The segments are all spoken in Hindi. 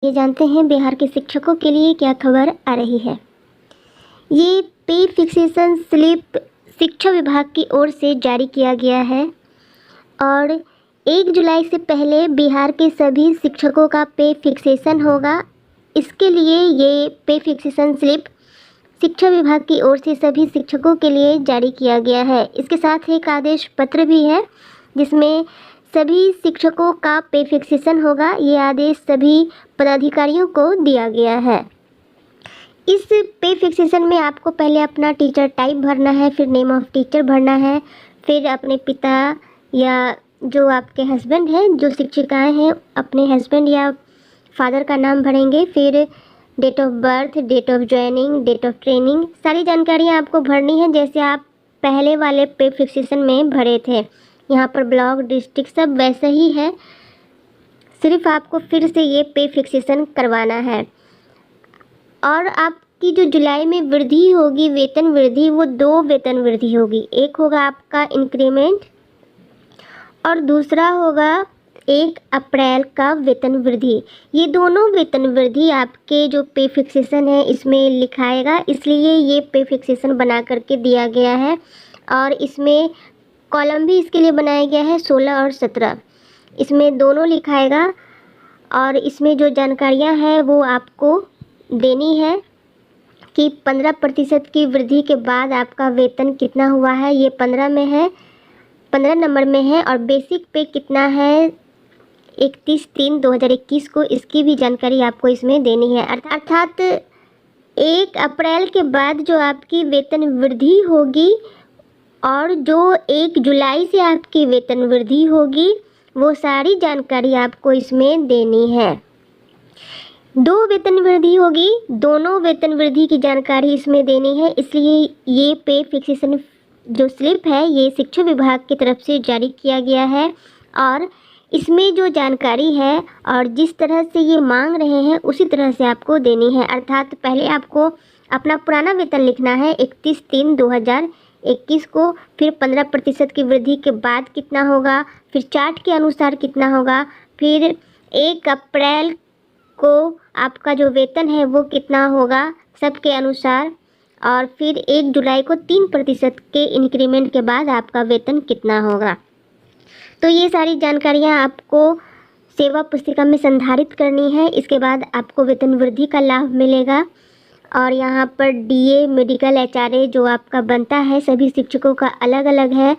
ये जानते हैं बिहार के शिक्षकों के लिए क्या खबर आ रही है। ये पे फिक्सेशन स्लिप शिक्षा विभाग की ओर से जारी किया गया है और 1 जुलाई से पहले बिहार के सभी शिक्षकों का पे फिक्सेशन होगा। इसके लिए ये पे फिक्सेशन स्लिप शिक्षा विभाग की ओर से सभी शिक्षकों के लिए जारी किया गया है। इसके साथ एक आदेश पत्र भी है जिसमें सभी शिक्षकों का पे फिक्सेशन होगा। ये आदेश सभी पदाधिकारियों को दिया गया है। इस पे फिक्सेशन में आपको पहले अपना टीचर टाइप भरना है, फिर नेम ऑफ टीचर भरना है, फिर अपने पिता या जो आपके हस्बैंड हैं, जो शिक्षिकाएं हैं, अपने हस्बैंड या फादर का नाम भरेंगे, फिर date of birth, date of joining, date of training, सारी जानकारियाँ आपको भरनी है जैसे आप पहले वाले पे फिक्सेशन में भरे थे। यहाँ पर ब्लॉक, डिस्ट्रिक्ट सब वैसे ही है, सिर्फ आपको फिर से ये पे फिक्सेशन करवाना है। और आपकी जो जुलाई में वृद्धि होगी, वेतन वृद्धि, वो 2 वेतन वृद्धि होगी। एक होगा आपका इंक्रीमेंट और दूसरा होगा 1 अप्रैल का वेतन वृद्धि। ये दोनों वेतन वृद्धि आपके जो पे फिक्सेशन है इसमें लिखाएगा, इसलिए ये पे फिक्सेशन बना करके दिया गया है। और इसमें कॉलम भी इसके लिए बनाया गया है 16 और 17, इसमें दोनों लिखाएगा। और इसमें जो जानकारियां हैं वो आपको देनी है कि 15% की वृद्धि के बाद आपका वेतन कितना हुआ है। ये 15 में है, 15 नंबर में है। और बेसिक पे कितना है 31/3/2021 को, इसकी भी जानकारी आपको इसमें देनी है। अर्थात 1 अप्रैल के बाद जो आपकी वेतन वृद्धि होगी और जो 1 जुलाई से आपकी वेतन वृद्धि होगी, वो सारी जानकारी आपको इसमें देनी है। 2 वेतन वृद्धि होगी, दोनों वेतन वृद्धि की जानकारी इसमें देनी है। इसलिए ये पे फिक्सेशन जो स्लिप है ये शिक्षा विभाग की तरफ से जारी किया गया है। और इसमें जो जानकारी है और जिस तरह से ये मांग रहे हैं उसी तरह से आपको देनी है। अर्थात पहले आपको अपना पुराना वेतन लिखना है 31/3/2021 को, फिर 15% की वृद्धि के बाद कितना होगा, फिर चार्ट के अनुसार कितना होगा, फिर 1 अप्रैल को आपका जो वेतन है वो कितना होगा सबके अनुसार, और फिर 1 जुलाई को 3% के इंक्रीमेंट के बाद आपका वेतन कितना होगा। तो ये सारी जानकारियाँ आपको सेवा पुस्तिका में संधारित करनी है। इसके बाद आपको वेतन वृद्धि का लाभ मिलेगा। और यहाँ पर डीए, मेडिकल, एचआरए जो आपका बनता है सभी शिक्षकों का अलग अलग है।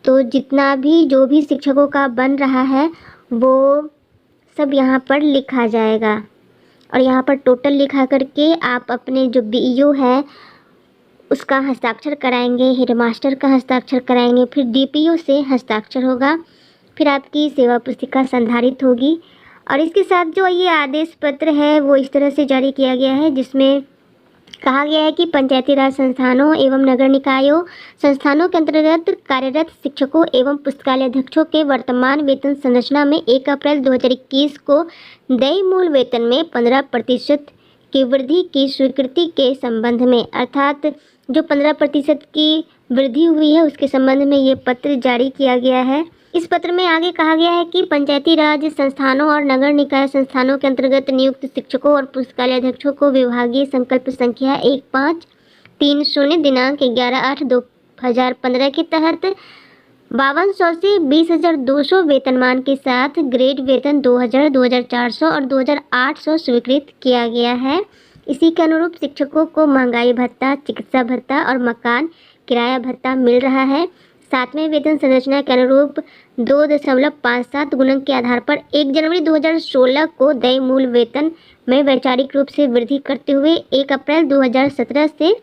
तो जितना भी जो भी शिक्षकों का बन रहा है वो सब यहाँ पर लिखा जाएगा। और यहाँ पर टोटल लिखा करके आप अपने जो बीईओ है उसका हस्ताक्षर कराएंगे, हेडमास्टर का हस्ताक्षर कराएंगे, फिर डीपीओ से हस्ताक्षर होगा, फिर आपकी सेवा पुस्तिका संधारित होगी। और इसके साथ जो ये आदेश पत्र है वो इस तरह से जारी किया गया है जिसमें कहा गया है कि पंचायती राज संस्थानों एवं नगर निकायों संस्थानों के अंतर्गत कार्यरत शिक्षकों एवं पुस्तकालय अध्यक्षों के वर्तमान वेतन संरचना में 1 अप्रैल 2021 को देय मूल वेतन में 15% की वृद्धि की स्वीकृति के संबंध में, अर्थात जो 15% की वृद्धि हुई है उसके संबंध में ये पत्र जारी किया गया है। इस पत्र में आगे कहा गया है कि पंचायती राज संस्थानों और नगर निकाय संस्थानों के अंतर्गत नियुक्त शिक्षकों और पुस्तकालय अध्यक्षों को विभागीय संकल्प संख्या 1530 दिनांक 11/8/2015 के तहत 5200 से 20,200 वेतनमान के साथ ग्रेड वेतन 2000, 2400 और 2800 स्वीकृत किया गया है। इसी के अनुरूप शिक्षकों को महंगाई भत्ता, चिकित्सा भत्ता और मकान किराया भत्ता मिल रहा है। 7वें वेतन संरचना के अनुरूप 2.57 गुणक के आधार पर 1 जनवरी 2016 को देय मूल वेतन में वैचारिक रूप से वृद्धि करते हुए 1 अप्रैल 2017 से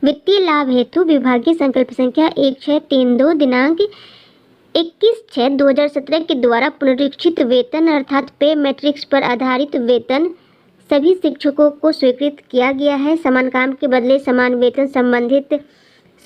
वित्तीय लाभ हेतु विभागीय संकल्प संख्या 1632 दिनांक 21/6/2017 के द्वारा पुनरीक्षित वेतन अर्थात पे मैट्रिक्स पर आधारित वेतन सभी शिक्षकों को स्वीकृत किया गया है। समान काम के बदले समान वेतन संबंधित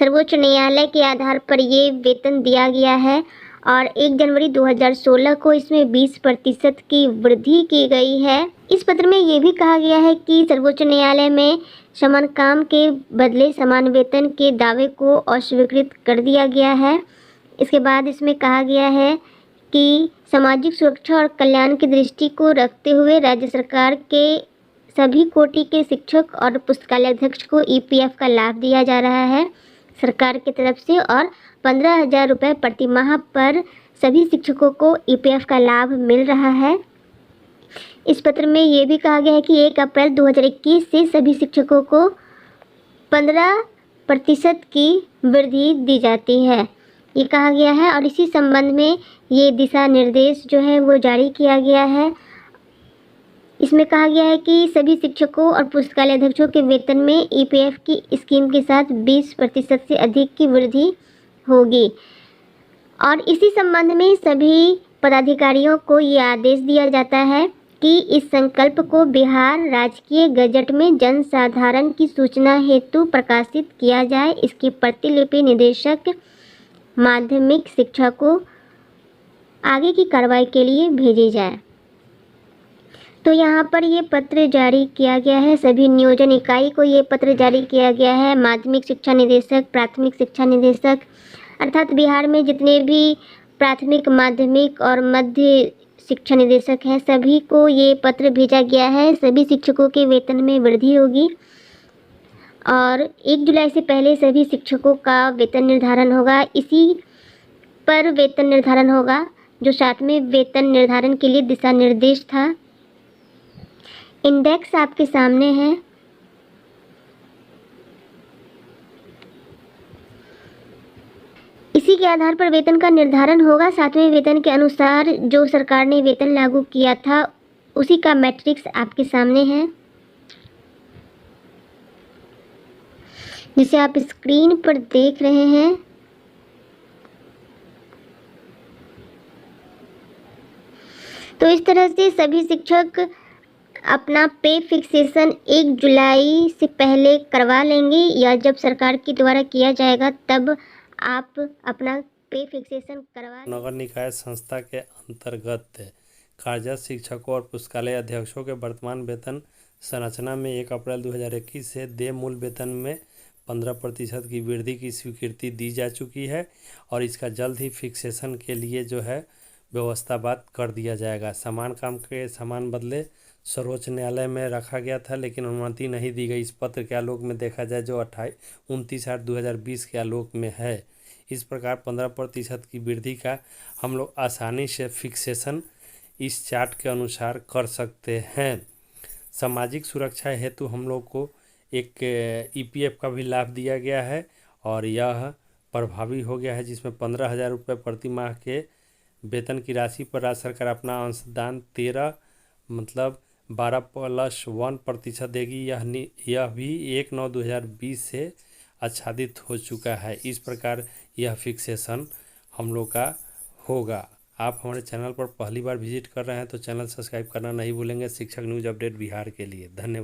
सर्वोच्च न्यायालय के आधार पर ये वेतन दिया गया है। और 1 जनवरी 2016 को इसमें 20% की वृद्धि की गई है। इस पत्र में ये भी कहा गया है कि सर्वोच्च न्यायालय में समान काम के बदले समान वेतन के दावे को अस्वीकृत कर दिया गया है। इसके बाद इसमें कहा गया है कि सामाजिक सुरक्षा और कल्याण की दृष्टि को रखते हुए राज्य सरकार के सभी कोटि के शिक्षक और पुस्तकालय अध्यक्ष को ईपीएफ का लाभ दिया जा रहा है सरकार की तरफ से, और 15,000 रुपये प्रति माह पर सभी शिक्षकों को ईपीएफ का लाभ मिल रहा है। इस पत्र में ये भी कहा गया है कि 1 अप्रैल 2021 से सभी शिक्षकों को 15% की वृद्धि दी जाती है, ये कहा गया है। और इसी संबंध में ये दिशा निर्देश जो है वो जारी किया गया है। इसमें कहा गया है कि सभी शिक्षकों और पुस्तकालय अध्यक्षों के वेतन में ईपीएफ की स्कीम के साथ 20% से अधिक की वृद्धि होगी। और इसी संबंध में सभी पदाधिकारियों को ये आदेश दिया जाता है कि इस संकल्प को बिहार राजकीय गजट में जनसाधारण की सूचना हेतु प्रकाशित किया जाए। इसकी प्रतिलिपि निदेशक माध्यमिक शिक्षा को आगे की कार्रवाई के लिए भेजी जाए। तो यहाँ पर ये पत्र जारी किया गया है, सभी नियोजन इकाई को ये पत्र जारी किया गया है। माध्यमिक शिक्षा निदेशक, प्राथमिक शिक्षा निदेशक, अर्थात बिहार में जितने भी प्राथमिक, माध्यमिक और मध्य शिक्षा निदेशक हैं, सभी को ये पत्र भेजा गया है। सभी शिक्षकों के वेतन में वृद्धि होगी और 1 जुलाई से पहले सभी शिक्षकों का वेतन निर्धारण होगा। इसी पर वेतन निर्धारण होगा जो 7वें वेतन निर्धारण के लिए दिशा निर्देश था। इंडेक्स आपके सामने है। इसी के आधार पर वेतन का निर्धारण होगा। 7वें वेतन के अनुसार जो सरकार ने वेतन लागू किया था उसी का मैट्रिक्स आपके सामने है, जिसे आप स्क्रीन पर देख रहे हैं। तो इस तरह से सभी शिक्षक अपना पे फिक्सेशन 1 जुलाई से पहले करवा लेंगे, या जब सरकार के द्वारा किया जाएगा तब आप अपना पे फिक्सेशन करवा। नगर निकाय संस्था के अंतर्गत कार्यरत शिक्षकों और पुस्तकालय अध्यक्षों के वर्तमान वेतन संरचना में 1 अप्रैल 2021 से देय मूल वेतन में 15% की वृद्धि की स्वीकृति दी जा चुकी है और इसका जल्द ही फिक्सेशन के लिए जो है व्यवस्थाबद्ध कर दिया जाएगा। समान काम के समान बदले सर्वोच्च न्यायालय में रखा गया था, लेकिन अनुमति नहीं दी गई। इस पत्र के आलोक में देखा जाए जो 29/8/2020 के आलोक में है। इस प्रकार 15% की वृद्धि का हम लोग आसानी से फिक्सेशन इस चार्ट के अनुसार कर सकते हैं। सामाजिक सुरक्षा हेतु हम लोग को एक ईपीएफ का भी लाभ दिया गया है और यह प्रभावी हो गया है, जिसमें 15,000 रुपये प्रति माह के वेतन की राशि पर राज्य सरकार अपना अंशदान 12+1% देगी। यह भी 1/9/2020 से आच्छादित हो चुका है। इस प्रकार यह फिक्सेशन हम लोग का होगा। आप हमारे चैनल पर पहली बार विजिट कर रहे हैं तो चैनल सब्सक्राइब करना नहीं भूलेंगे। शिक्षक न्यूज़ अपडेट बिहार के लिए धन्यवाद।